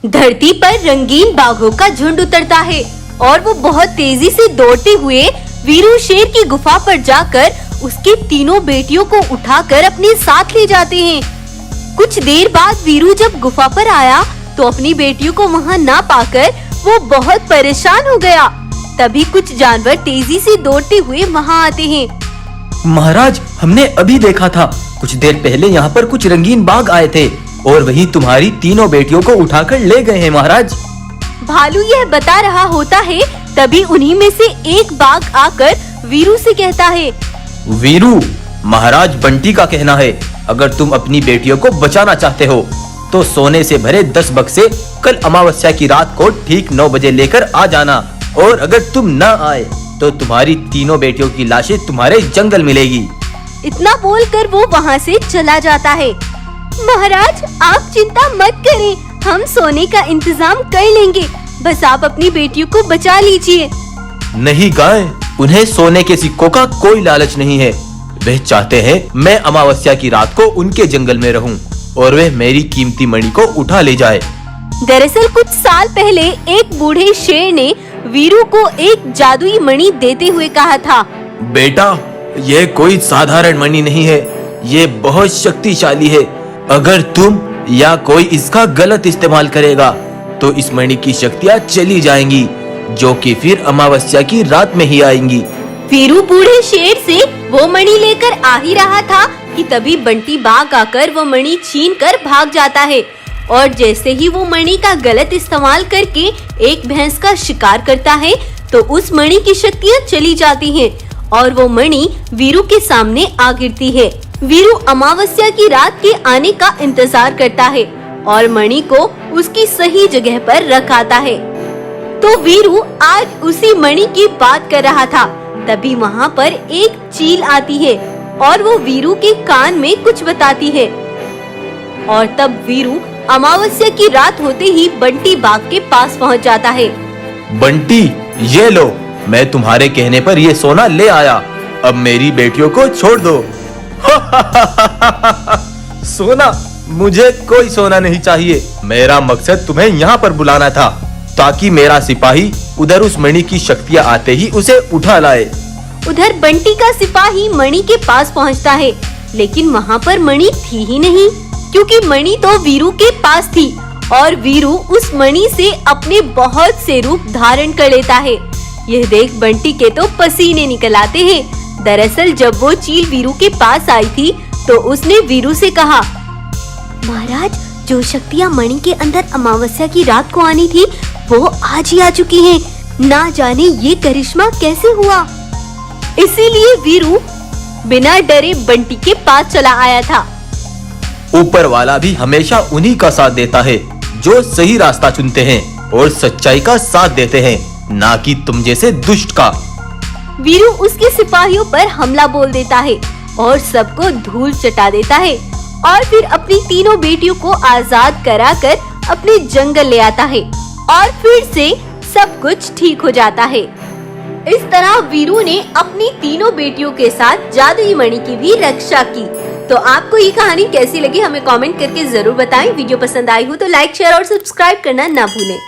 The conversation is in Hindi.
धरती पर रंगीन बाघों का झुंड उतरता है और वो बहुत तेजी से दौड़ते हुए वीरू शेर की गुफा पर जाकर उसकी तीनों बेटियों को उठाकर अपने साथ ले जाते हैं। कुछ देर बाद वीरू जब गुफा पर आया तो अपनी बेटियों को वहाँ ना पाकर वो बहुत परेशान हो गया। तभी कुछ जानवर तेजी से दौड़ते हुए वहाँ आते हैं। महाराज, हमने अभी देखा था, कुछ देर पहले यहाँ पर कुछ रंगीन बाघ आए थे और वही तुम्हारी तीनों बेटियों को उठाकर ले गए हैं महाराज। भालू यह बता रहा होता है, तभी उन्हीं में से एक बाघ आकर वीरू से कहता है, वीरू, महाराज बंटी का कहना है अगर तुम अपनी बेटियों को बचाना चाहते हो तो सोने से भरे 10 बक्से कल अमावस्या की रात को ठीक 9 बजे लेकर आ जाना, और अगर तुम न आए तो तुम्हारी तीनों बेटियों की लाशें तुम्हारे जंगल मिलेगी। इतना बोलकर वो वहाँ से चला जाता है। महाराज, आप चिंता मत करें, हम सोने का इंतजाम कर लेंगे, बस आप अपनी बेटियों को बचा लीजिए। नहीं गाय, उन्हें सोने के सिक्कों का कोई लालच नहीं है। वे चाहते हैं मैं अमावस्या की रात को उनके जंगल में रहूं और वे मेरी कीमती मणि को उठा ले जाए। दरअसल कुछ साल पहले एक बूढ़े शेर ने वीरू को एक जादुई मणि देते हुए कहा था, बेटा, ये कोई साधारण मणि नहीं है, ये बहुत शक्तिशाली है। अगर तुम या कोई इसका गलत इस्तेमाल करेगा तो इस मणि की शक्तियाँ चली जाएंगी, जो कि फिर अमावस्या की रात में ही आएंगी। वीरू बूढ़े शेर से वो मणि लेकर आ ही रहा था कि तभी बंटी बाघ आकर वो मणि छीन कर भाग जाता है, और जैसे ही वो मणि का गलत इस्तेमाल करके एक भैंस का शिकार करता है तो उस मणि की शक्तियाँ चली जाती हैं और वो मणि वीरू के सामने आ गिरती है। वीरू अमावस्या की रात के आने का इंतजार करता है और मणि को उसकी सही जगह पर रख आता है। तो वीरू आज उसी मणि की बात कर रहा था, तभी वहाँ पर एक चील आती है और वो वीरू के कान में कुछ बताती है, और तब वीरू अमावस्या की रात होते ही बंटी बाघ के पास पहुँच जाता है। बंटी, ये लो, मैं तुम्हारे कहने पर ये सोना ले आया, अब मेरी बेटियों को छोड़ दो। सोना? मुझे कोई सोना नहीं चाहिए, मेरा मकसद तुम्हें यहाँ पर बुलाना था ताकि मेरा सिपाही उधर उस मणि की शक्तियाँ आते ही उसे उठा लाए। उधर बंटी का सिपाही मणि के पास पहुँचता है, लेकिन वहाँ पर मणि थी ही नहीं, क्योंकि मणि तो वीरू के पास थी और वीरू उस मणि से अपने बहुत से रूप धारण कर लेता है। यह देख बंटी के तो पसीने निकल आते हैं। दरअसल जब वो चील वीरू के पास आई थी तो उसने वीरू से कहा, महाराज, जो शक्तियाँ मणि के अंदर अमावस्या की रात को आनी थी वो आज ही आ चुकी हैं। ना जाने ये करिश्मा कैसे हुआ। इसीलिए वीरू बिना डरे बंटी के पास चला आया था। ऊपर वाला भी हमेशा उन्हीं का साथ देता है जो सही रास्ता चुनते हैं और सच्चाई का साथ देते हैं, ना कि तुम जैसे दुष्ट का। वीरू उसके सिपाहियों पर हमला बोल देता है और सबको धूल चटा देता है और फिर अपनी तीनों बेटियों को आजाद कराकर अपने जंगल ले आता है और फिर से सब कुछ ठीक हो जाता है। इस तरह वीरू ने अपनी तीनों बेटियों के साथ जादुई मणि की भी रक्षा की। तो आपको ये कहानी कैसी लगी हमें कमेंट करके जरूर बताएं। वीडियो पसंद आई हो तो लाइक, शेयर और सब्सक्राइब करना ना भूलें।